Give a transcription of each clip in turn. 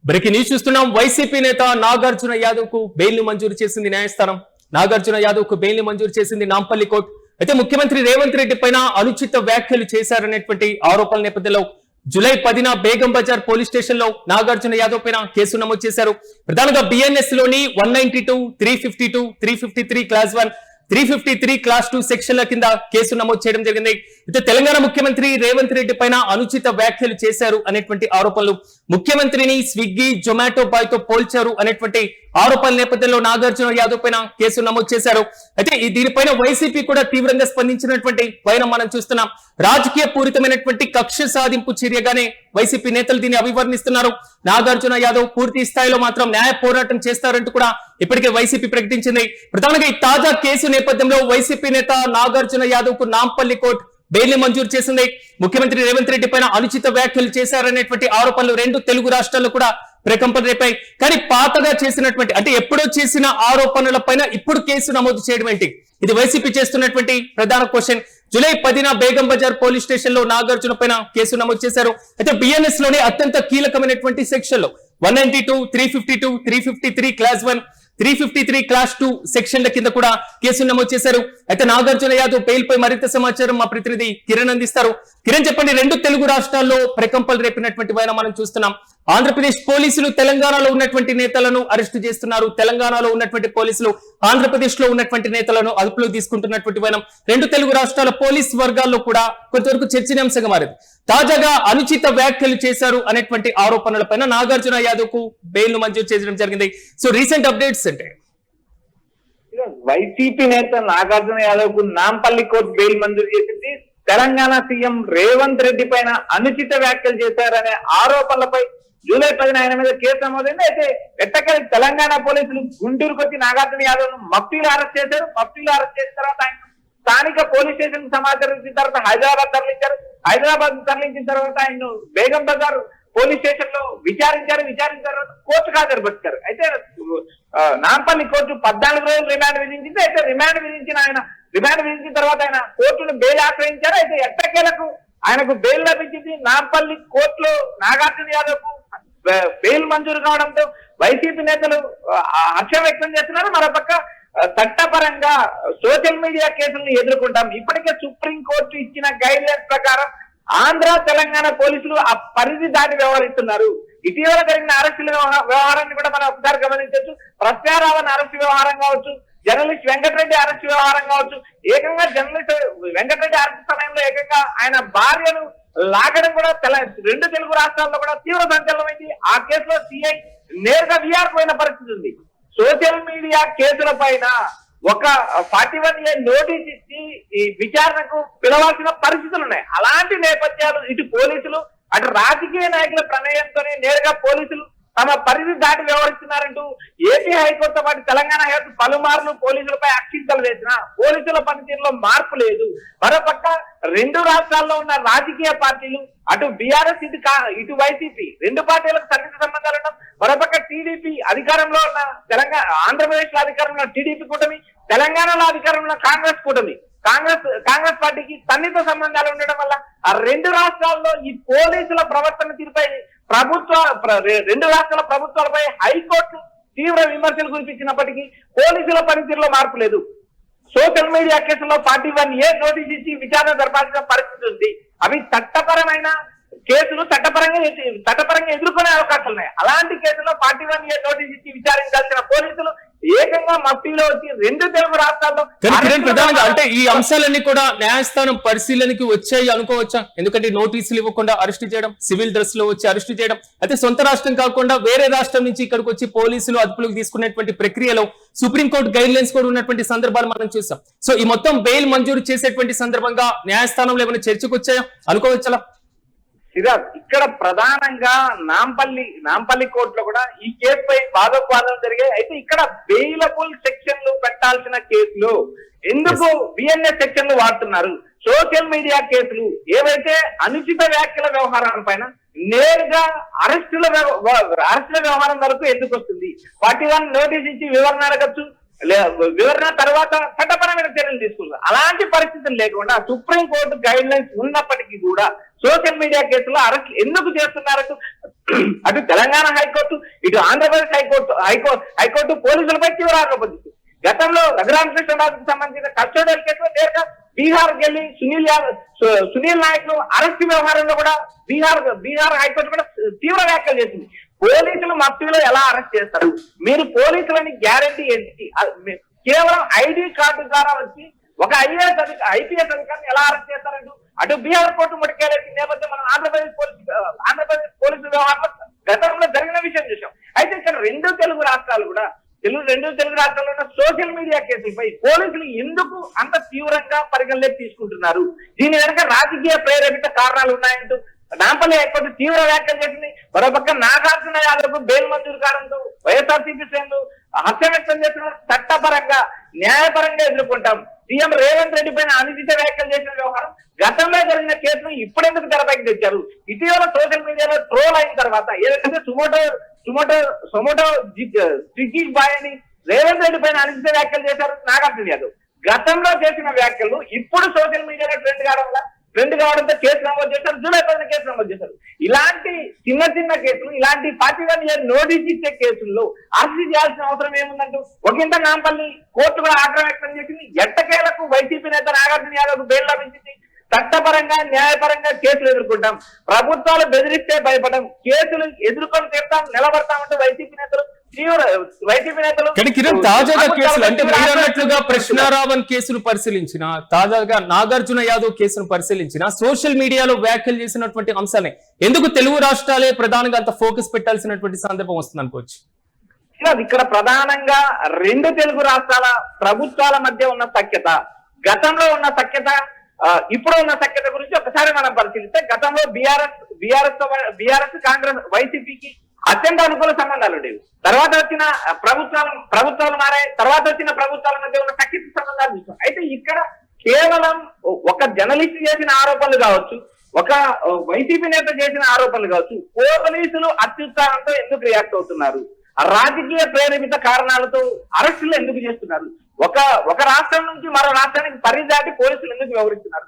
Breaking news చూస్తున్నాం. YCP నేత నాగార్జున యాదవ్ కు బెయిల్ ను మంజూరు చేసింది న్యాయస్థానం. నాగార్జున యాదవ్ కు బెయిల్ ను మంజూరు చేసింది నాంపల్లి కోర్టు. అయితే ముఖ్యమంత్రి రేవంత్ రెడ్డి పైన అనుచిత వ్యాఖ్యలు చేశారనేటువంటి ఆరోపణల నేపథ్యంలో జూలై 10న బేగం బజార్ పోలీస్ స్టేషన్ లో నాగార్జున యాదవ్ పైన కేసు నమోదు చేశారు. ప్రధానంగా బిఎన్ఎస్ లోని 192, 352, 353 క్లాస్ 1, 353 క్లాస్ 2 సెక్షన్ల కింద కేసు నమోదు చేయడం జరిగింది. అయితే తెలంగాణ ముఖ్యమంత్రి రేవంత్ రెడ్డి పైన అనుచిత వ్యాఖ్యలు చేశారు అనేటువంటి ఆరోపణలు, ముఖ్యమంత్రిని స్విగ్గీ జొమాటో బాయ్ తో పోల్చారు అనేటువంటి ఆరోపణల నేపథ్యంలో నాగార్జున యాదవ్ పైన కేసు నమోదు చేశారు. అయితే దీనిపైన వైసీపీ కూడా తీవ్రంగా స్పందించినటువంటి వైనం మనం చూస్తున్నాం. రాజకీయ పూరితమైనటువంటి కక్ష సాధింపు చర్యగానే వైసీపీ నేతలు దీన్ని అభివర్ణిస్తున్నారు. నాగార్జున యాదవ్ పూర్తి స్థాయిలో మాత్రం న్యాయ పోరాటం చేస్తారంటూ కూడా ఇప్పటికే వైసీపీ ప్రకటించింది. ప్రధానంగా ఈ తాజా కేసు నేపథ్యంలో వైసీపీ నేత నాగార్జున యాదవ్ కు నాంపల్లి కోర్టు బెయిల్ మంజూరు చేసింది. ముఖ్యమంత్రి రేవంత్ రెడ్డి పైన అనుచిత వ్యాఖ్యలు చేశారనేటువంటి ఆరోపణలు రెండు తెలుగు రాష్ట్రాల్లో కూడా ప్రకంపన రేపాయి. కానీ పాతగా చేసినటువంటి అంటే ఎప్పుడో చేసిన ఆరోపణల పైన ఇప్పుడు కేసు నమోదు చేయడం ఏంటి? ఇది వైసీపీ చేస్తున్నటువంటి ప్రధాన క్వశ్చన్. జూలై 10న బేగం బజార్ పోలీస్ స్టేషన్ లో నాగార్జున పైన కేసు నమోదు చేశారు. అయితే బిఎన్ఎస్ లోని అత్యంత కీలకమైనటువంటి సెక్షన్ లో 192, 352, 353 క్లాస్ 1, 353 క్లాస్ 2 సెక్షన్ల కింద కూడా కేసు నమోదు చేశారు. అయితే నాగార్జున యాదవ్ బెయిల్ పై మరింత సమాచారం మా ప్రతినిధి కిరణ్ అందిస్తారు. కిరణ్, చెప్పండి, రెండు తెలుగు రాష్ట్రాల్లో ప్రకంపనలు రేపినటువంటి వైన మనం చూస్తున్నాం. ఆంధ్రప్రదేశ్ పోలీసులు తెలంగాణలో ఉన్నటువంటి నేతలను అరెస్టు చేస్తున్నారు. తెలంగాణలో ఉన్నటువంటి పోలీసులు ఆంధ్రప్రదేశ్ లో ఉన్నటువంటి నేతలను అదుపులో తీసుకుంటున్నటువంటి వైనం రెండు తెలుగు రాష్ట్రాల పోలీస్ వర్గాల్లో కూడా కొంతవరకు చర్చనీయాంశంగా మారింది. తాజాగా అనుచిత వ్యాఖ్యలు చేశారు అనేటువంటి ఆరోపణలపైన నాగార్జున యాదవ్ కు బెయిల్ ను మంజూరు చేయడం జరిగింది. సో రీసెంట్ అప్డేట్స్ అంటే వైసీపీ నేత నాగార్జున యాదవ్ కు నాంపల్లి కోర్టు బెయిల్ మంజూరు చేసింది. తెలంగాణ సీఎం రేవంత్ రెడ్డి పైన అనుచిత వ్యాఖ్యలు చేశారనే ఆరోపణలపై జూలై 10న ఆయన మీద కేసు నమోదైంది. అయితే ఎట్టకేలకు తెలంగాణ పోలీసులు గుంటూరుకు వచ్చి నాగార్జున యాదవ్ ను మఫ్టీలో అరెస్ట్ చేశారు. మఫ్టీలో అరెస్ట్ చేసిన తర్వాత ఆయన స్థానిక పోలీస్ స్టేషన్ సమాచారం ఇచ్చిన తర్వాత హైదరాబాద్ తరలించారు. హైదరాబాద్ తరలించిన తర్వాత ఆయన బేగం బజార్ పోలీస్ స్టేషన్ లో విచారించిన తర్వాత కోర్టుకు హాజరుపరిచారు. అయితే నాంపల్లి కోర్టు 14 రోజులు రిమాండ్ విధించింది. అయితే రిమాండ్ విధించిన తర్వాత ఆయన కోర్టును బెయిల్ ఆశ్రయించారు. అయితే ఎట్టకేలకు ఆయనకు బెయిల్ లభించింది. నాంపల్లి కోర్టులో నాగార్జున యాదవ్ కు బెయిల్ మంజూరు కావడంతో వైసీపీ నేతలు హర్షం వ్యక్తం చేస్తున్నారు. మరోపక్క చట్టపరంగా సోషల్ మీడియా కేసులను ఎదుర్కొంటాం. ఇప్పటికే సుప్రీం కోర్టు ఇచ్చిన గైడ్ లైన్స్ ప్రకారం ఆంధ్ర తెలంగాణ పోలీసులు ఆ పరిధి దాటి వ్యవహరిస్తున్నారు. ఇటీవల జరిగిన అరెస్టుల వ్యవహారాన్ని కూడా మనం ఒకసారి గమనించవచ్చు. ప్రత్యారావణ అరెస్టు వ్యవహారం కావచ్చు, జర్నలిస్ట్ వెంకటరెడ్డి అరెస్టు వ్యవహారం కావచ్చు. ఏకంగా జర్నలిస్ట్ వెంకటరెడ్డి అరెస్టు సమయంలో ఏకంగా ఆయన భార్యను లాగడం కూడా రెండు తెలుగు రాష్ట్రాల్లో కూడా తీవ్ర సంచలనమైంది. ఆ కేసులో సిఐ నేరుగా విఆర్ పోయిన పరిస్థితి ఉంది. సోషల్ మీడియా కేసుల పైన ఒక 41A నోటీస్ ఇచ్చి ఈ విచారణకు పిలవాల్సిన పరిస్థితులు ఉన్నాయి. అలాంటి నేపథ్యాలు ఇటు పోలీసులు అటు రాజకీయ నాయకుల ప్రమేయంతోనే నేరుగా పోలీసులు తమ పరిధి దాటి వ్యవహరిస్తున్నారంటూ ఏపీ హైకోర్టుతో పాటు తెలంగాణ హైకోర్టు పలుమార్లు పోలీసులపై అక్షింతలు వేసిన పోలీసుల పనితీరులో మార్పు లేదు. మరోపక్క రెండు రాష్ట్రాల్లో ఉన్న రాజకీయ పార్టీలు అటు బీఆర్ఎస్ ఇటు వైసీపీ రెండు పార్టీలకు సన్నిహిత సంబంధాలు ఉండడం. మరోపక్క టీడీపీ అధికారంలో ఉన్న ఆంధ్రప్రదేశ్ లో అధికారంలో ఉన్న టీడీపీ కూటమి, తెలంగాణలో అధికారంలో కాంగ్రెస్ కూటమి, కాంగ్రెస్ పార్టీకి సన్నిహిత సంబంధాలు ఉండడం వల్ల ఆ రెండు రాష్ట్రాల్లో ఈ పోలీసుల ప్రవర్తన తీరుపై రెండు రాష్ట్రాల ప్రభుత్వాలపై హైకోర్టు తీవ్ర విమర్శలు కురిపించినప్పటికీ పోలీసుల పనితీరులో మార్పు లేదు. సోషల్ మీడియా కేసులో 41A నోటీస్ ఇచ్చి విచారణ జరపాల్సిన పరిస్థితి ఉంది. అవి చట్టపరమైన కేసులు చట్టపరంగా ఎదుర్కొనే అవకాశాలు ఉన్నాయి. అలాంటి కేసులో 41A నోటీస్ ఇచ్చి విచారించాల్సిన పోలీసులు ఏకంగా మఫ్టీలో వచ్చి రెండు తెలుగు రాష్ట్రాల్లో ప్రధానంగా అంటే ఈ అంశాలన్నీ కూడా న్యాయస్థానం పరిశీలనకి వచ్చాయి అనుకోవచ్చా? ఎందుకంటే నోటీసులు ఇవ్వకుండా అరెస్ట్ చేయడం, సివిల్ డ్రెస్ లో వచ్చి అరెస్ట్ చేయడం, అయితే సొంత రాష్ట్రం కాకుండా వేరే రాష్ట్రం నుంచి ఇక్కడికి వచ్చి పోలీసులు అదుపులోకి తీసుకునేటువంటి ప్రక్రియలో సుప్రీంకోర్టు గైడ్ లైన్స్ కూడా ఉన్నటువంటి సందర్భాలు మనం చూసాం. సో ఈ మొత్తం బెయిల్ మంజూరు చేసేటువంటి సందర్భంగా న్యాయస్థానంలో ఏమైనా చర్చకు వచ్చాయా అనుకోవచ్చా? ఇక్కడ ప్రధానంగా నాంపల్లి కోర్టులో కూడా ఈ కేసుపై వాదోపవాదాలు జరిగాయి. అయితే ఇక్కడ బెయిలబుల్ సెక్షన్లు పెట్టాల్సిన కేసులు ఎందుకు బిఎన్ఎస్ సెక్షన్లు వాడుతున్నారు? సోషల్ మీడియా కేసులు ఏవైతే అనుచిత వ్యాఖ్యల వ్యవహారం పైన నేరుగా అరెస్టుల వ్యవహారం వరకు ఎందుకు వస్తుంది? 41 నోటీస్ ఇచ్చి వివరణ అడగచ్చు, వివరణ తర్వాత చట్టపరమైన చర్యలు తీసుకున్నారు. అలాంటి పరిస్థితులు లేకుండా సుప్రీంకోర్టు గైడ్ లైన్స్ ఉన్నప్పటికీ కూడా సోషల్ మీడియా కేసులో అరెస్ట్ ఎందుకు చేస్తున్నారంటూ అటు తెలంగాణ హైకోర్టు, ఇటు ఆంధ్రప్రదేశ్ హైకోర్టు పోలీసులపై తీవ్ర ఆరోపించింది. గతంలో రఘురామకృష్ణరాజుకు సంబంధించిన కస్టోడియల్ కేసులో నేరుగా బీహార్ కెళ్లి సునీల్ నాయక్ ను అరెస్ట్ వ్యవహారంలో కూడా బీహార్ హైకోర్టు కూడా తీవ్ర వ్యాఖ్యలు చేసింది. పోలీసులు మఫ్టీలో ఎలా అరెస్ట్ చేస్తారు? మీరు పోలీసులని గ్యారంటీ ఏంటి? కేవలం ఐడి కార్డు ద్వారా వచ్చి ఒక ఐపీఎస్ అధికారిని ఎలా అరెస్ట్ చేస్తారంటూ అటు బీహార్ కోర్టు ముడికేలేసిన నేపథ్యం మనం ఆంధ్రప్రదేశ్ పోలీసుల వ్యవహారంలో గతంలో జరిగిన విషయం చూసాం. అయితే ఇక్కడ రెండు తెలుగు రాష్ట్రాల్లో ఉన్న సోషల్ మీడియా కేసులపై పోలీసులు ఎందుకు అంత తీవ్రంగా పరిగణలోకి తీసుకుంటున్నారు? దీని వెనక రాజకీయ ప్రేరేపిత కారణాలు ఉన్నాయంటూ నాంపల్లి హైకోర్టు తీవ్ర వ్యాఖ్యలు చేసింది. మరోపక్క నాగార్జున యాదవ్ బెయిల్ మంజూరు కావడంతో వైఎస్ఆర్సీపీ శ్రేణులు హర్షం వ్యక్తం చేస్తున్న చట్టపరంగా న్యాయపరంగా ఎదుర్కొంటాం. సీఎం రేవంత్ రెడ్డి పైన అనుచిత వ్యాఖ్యలు చేసిన వ్యవహారం గతంలో జరిగిన కేసును ఇప్పుడెందుకు తెరపైకి తెచ్చారు? ఇటీవల సోషల్ మీడియాలో ట్రోల్ అయిన తర్వాత ఏదైతే సుమోటో స్విగ్గీ బాయ్ అని రేవంత్ రెడ్డి పైన అనుచిత వ్యాఖ్యలు చేశారు నాగార్జున యాదవ్. గతంలో చేసిన వ్యాఖ్యలు ఇప్పుడు సోషల్ మీడియాలో ట్రెండ్ కావడంతో కేసు నమోదు చేశారు. జూలై 10 కేసు నమోదు చేశారు. ఇలాంటి చిన్న కేసులు, ఇలాంటి 41 ఇయర్ నోటీస్ ఇచ్చే కేసుల్లో అరెస్ట్ చేయాల్సిన అవసరం ఏముందంటూ ఒకంత నాంపల్లి కోర్టు కూడా ఆగ్రహం వ్యక్తం చేసింది. ఎట్టకేలకు వైసీపీ నేత నాగార్జున యాదవ్ బెయిల్ లభించింది. చట్టపరంగా న్యాయపరంగా కేసులు ఎదుర్కొంటాం, ప్రభుత్వాలు బెదిరిస్తే భయపడం, కేసులు ఎదుర్కొని తీర్థం నిలబడతామంటూ వైసీపీ నేతలు కిరణ్ తాజాగా కేసులు అంటే మీరు అన్నట్లుగా కృష్ణారావన్ కేసును పరిశీలించిన, తాజాగా నాగార్జున యాదవ్ కేసును పరిశీలించిన, సోషల్ మీడియాలో వ్యాఖ్యలు చేసినటువంటి అంశాలే ఎందుకు తెలుగు రాష్ట్రాలే ప్రధానంగా అంత ఫోకస్ పెట్టాల్సినటువంటి సందర్భం వస్తుంది అనుకోవచ్చు? ఇక్కడ ప్రధానంగా రెండు తెలుగు రాష్ట్రాల ప్రభుత్వాల మధ్య ఉన్న సఖ్యత, గతంలో ఉన్న సఖ్యత, ఇప్పుడు ఉన్న సఖ్యత గురించి ఒకసారి మనం పరిశీలిస్తే గతంలో బీఆర్ఎస్ కాంగ్రెస్ వైసీపీకి అత్యంత అనుకూల సంబంధాలు ఉండేవి. తర్వాత వచ్చిన ప్రభుత్వాలు మారాయి. తర్వాత వచ్చిన ప్రభుత్వాల మధ్య ఉన్న సఖ్యత సంబంధాలు చూస్తాం. అయితే ఇక్కడ కేవలం ఒక జర్నలిస్ట్ చేసిన ఆరోపణలు కావచ్చు, ఒక వైసీపీ నేత చేసిన ఆరోపణలు కావచ్చు, పోలీసులు అత్యుత్సాహంతో ఎందుకు రియాక్ట్ అవుతున్నారు? రాజకీయ ప్రేరేపిత కారణాలతో అరెస్టులు ఎందుకు చేస్తున్నారు? ఒక రాష్ట్రం నుంచి మరో రాష్ట్రానికి పరిధి దాటి పోలీసులు ఎందుకు వ్యవహరిస్తున్నారు?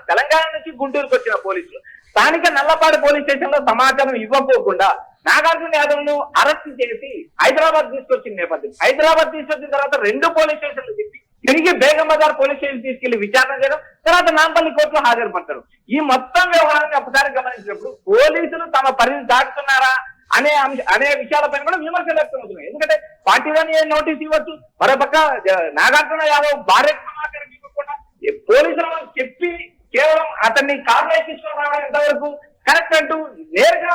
తెలంగాణ నుంచి గుంటూరుకు వచ్చిన పోలీసులు స్థానిక నల్లపాడు పోలీస్ స్టేషన్ లో సమాచారం ఇవ్వకోకుండా నాగార్జున యాదవ్ ను అరెస్ట్ చేసి హైదరాబాద్ తీసుకొచ్చిన నేపథ్యం. హైదరాబాద్ తీసుకొచ్చిన తర్వాత 2 పోలీస్ స్టేషన్లు తిప్పి తిరిగి బేగం బజార్ పోలీస్ స్టేషన్ తీసుకెళ్లి విచారణ చేయడం, తర్వాత నాంపల్లి కోర్టులో హాజరుపడతారు. ఈ మొత్తం వ్యవహారాన్ని ఒకసారి గమనించినప్పుడు పోలీసులు తమ పరిధి దాటుతున్నారా అనే విషయాలపైన కూడా విమర్శలు వ్యక్తమవుతున్నాయి. ఎందుకంటే 41 ఇయర్ నోటీస్ ఇవ్వచ్చు, మరోపక్క నాగార్జున యాదవ్ భార్య సమాచారం ఇవ్వకుండా పోలీసులు చెప్పి కేవలం అతన్ని కారులో ఎక్కించుకొని రావడం ఎంతవరకు కరెక్ట్ అంటూ నేరుగా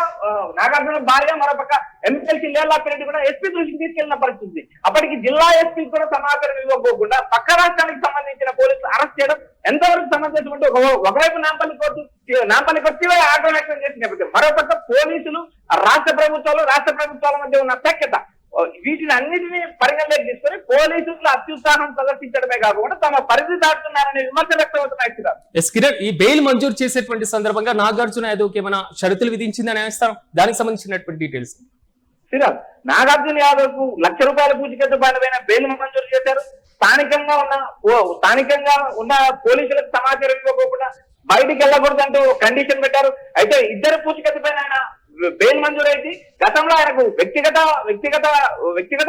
నాగార్జున భార్య మరోపక్క ఎమ్మెల్సీ లేళ్లాపిరెడ్డి కూడా ఎస్పీ దృష్టికి తీసుకెళ్లిన పరిస్థితి. అప్పటికి జిల్లా ఎస్పీ కూడా సమాచారం ఇవ్వకోకుండా పక్క రాష్ట్రానికి సంబంధించిన పోలీసులు అరెస్ట్ చేయడం ఎంతవరకు సమంజసం అంటే ఒకవైపు నాంపల్లి కోర్టు తీవ్ర ఆగ్రహం వ్యక్తం చేసిన నేపథ్యం, మరోపక్క పోలీసులు రాష్ట్ర ప్రభుత్వాల మధ్య ఉన్న సఖ్యత, వీటిని అన్నిటినీ పరిగణలోకి తీసుకొని పోలీసులు అత్యుత్సాహం ప్రదర్శించడమే కాకుండా తమ పరిధి దాటుతున్నారనే విమర్శలు వ్యక్తమవుతున్నాయి. ఈ బెయిల్ మంజూరు చేసేటువంటి సందర్భంగా నాగార్జున యాదవ్ ఏమైనా షరతులు విధించిందని న్యాయస్థానం, దానికి సంబంధించినటువంటి డీటెయిల్స్? నాగార్జున యాదవ్ కు ₹1,00,000 పూచికత్తు పైన బెయిల్ మంజూరు చేశారు. స్థానికంగా ఉన్న పోలీసులకు సమాచారం ఇవ్వకుండా బయటికి వెళ్ళకూడదంటూ కండిషన్ పెట్టారు. అయితే 2 పూచికత్తు పైన ఆయన బెయిల్ మంజూరైంది. గతంలో ఆయనకు వ్యక్తిగత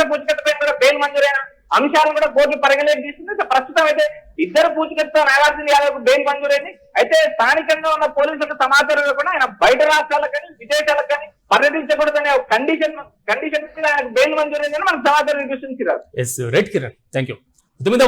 పూచికత్తు పైన కూడా బెయిల్ మంజూరైన అంశాలు కూడా కోర్టు పరిగణలోకి తీసుకుంది. ప్రస్తుతం అయితే 2 పూచికత్తుతో నాగార్జున యాదవ్ కు బెయిల్ మంజూరైంది. అయితే స్థానికంగా ఉన్న పోలీసులకు సమాచారం ఇవ్వకుండా ఆయన బయట రాష్ట్రాలకు కానీ విదేశాలకు కానీ పర్యటించకూడదనే కండిషన్ ఆయనకు బెయిల్ మంజూరైందని మనకు సమాచారం వినిపిస్తుంది.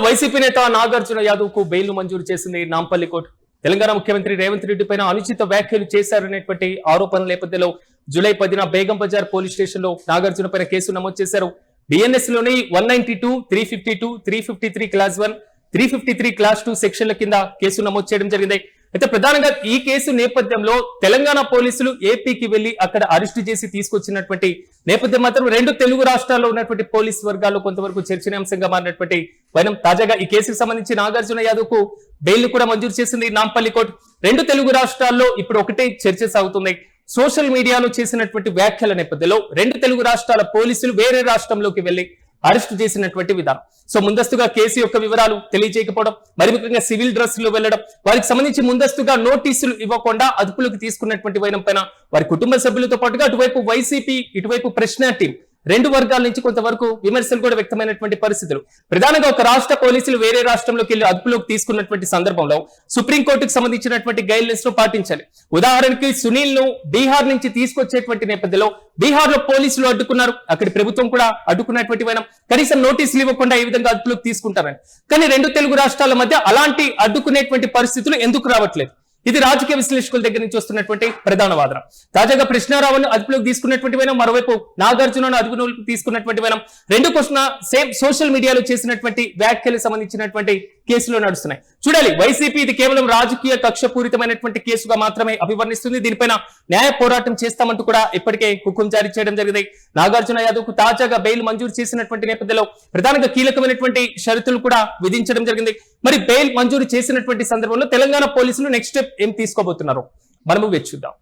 వైసీపీ నేత నాగార్జున యాదవ్ కు బెయిల్ మంజూరు చేసింది నాంపల్లి కోర్టు. తెలంగాణ ముఖ్యమంత్రి రేవంత్ రెడ్డి పైన అనుచిత వ్యాఖ్యలు చేశారనేటువంటి ఆరోపణల నేపథ్యంలో జూలై 10న బేగం బజార్ పోలీస్ స్టేషన్ లో నాగార్జున పైన కేసు నమోదు చేశారు. బిఎన్ఎస్ లోని 192, 352, 353 క్లాస్ 1, 353 క్లాస్ 2 సెక్షన్ల కింద కేసు నమోదు చేయడం జరిగింది. అయితే ప్రధానంగా ఈ కేసు నేపథ్యంలో తెలంగాణ పోలీసులు ఏపీకి వెళ్లి అక్కడ అరెస్టు చేసి తీసుకొచ్చినటువంటి నేపథ్యం మాత్రం 2 తెలుగు రాష్ట్రాల్లో ఉన్నటువంటి పోలీస్ వర్గాల్లో కొంతవరకు చర్చనీయాంశంగా మారినటువంటి వైనం. తాజాగా ఈ కేసుకు సంబంధించి నాగార్జున యాదవ్ కు బెయిల్ కూడా మంజూరు చేసింది నాంపల్లి కోర్టు. 2 తెలుగు రాష్ట్రాల్లో ఇప్పుడు ఒకటే చర్చ సాగుతుంది. సోషల్ మీడియాలో చేసినటువంటి వ్యాఖ్యల నేపథ్యంలో 2 తెలుగు రాష్ట్రాల పోలీసులు వేరే రాష్ట్రంలోకి వెళ్లి అరెస్ట్ చేసినటువంటి విధానం. సో ముందస్తుగా కేసు యొక్క వివరాలు తెలియజేయకపోవడం, మరి ముఖ్యంగా సివిల్ డ్రెస్ లో వెళ్లడం, వారికి సంబంధించి ముందస్తుగా నోటీసులు ఇవ్వకుండా అదుపులోకి తీసుకున్నటువంటి వైనం పైన వారి కుటుంబ సభ్యులతో పాటుగా అటువైపు వైసీపీ, ఇటువైపు ప్రశ్న టీం రెండు వర్గాల నుంచి కొంతవరకు విమర్శలు కూడా వ్యక్తమైనటువంటి పరిస్థితులు. ప్రధానంగా ఒక రాష్ట్ర పోలీసులు వేరే రాష్ట్రంలోకి వెళ్లి అదుపులోకి తీసుకున్నటువంటి సందర్భంలో సుప్రీంకోర్టుకు సంబంధించినటువంటి గైడ్ లైన్స్ ను పాటించాలి. ఉదాహరణకి సునీల్ ను బీహార్ నుంచి తీసుకొచ్చేటువంటి నేపథ్యంలో బీహార్ లో పోలీసులు అడ్డుకున్నారు, అక్కడి ప్రభుత్వం కూడా అడ్డుకున్నటువంటి వైనం, కనీసం నోటీసులు ఇవ్వకుండా ఈ విధంగా అదుపులోకి తీసుకుంటారని. కానీ రెండు తెలుగు రాష్ట్రాల మధ్య అలాంటి అడ్డుకునేటువంటి పరిస్థితులు ఎందుకు రావట్లేదు? ఇది రాజకీయ విశ్లేషకుల దగ్గర నుంచి వస్తున్నటువంటి ప్రధాన వాదన. తాజాగా కృష్ణారావును అదుపులోకి తీసుకున్నటువంటి వైనం, మరోవైపు నాగార్జునను అదుపులోకి తీసుకున్నటువంటి వైనం, రెండు క్వశ్చన్ సేమ్ సోషల్ మీడియాలో చేసినటువంటి వ్యాఖ్యలకు సంబంధించినటువంటి కేసులో నడుస్తున్నాయి. చూడాలి, వైసీపీ ఇది కేవలం రాజకీయ కక్షపూరితమైనటువంటి కేసుగా మాత్రమే అభివర్ణిస్తుంది. దీనిపైన న్యాయ పోరాటం చేస్తామంటూ కూడా ఇప్పటికే హుకుం జారీ చేయడం జరిగింది. నాగార్జున యాదవ్ కు తాజాగా బెయిల్ మంజూరు చేసినటువంటి నేపథ్యంలో ప్రధానంగా కీలకమైనటువంటి షరతులు కూడా విధించడం జరిగింది. మరి బెయిల్ మంజూరు చేసినటువంటి సందర్భంలో తెలంగాణ పోలీసులు నెక్స్ట్ స్టెప్ ఏం తీసుకోబోతున్నారు మనము వేచి చూద్దాం.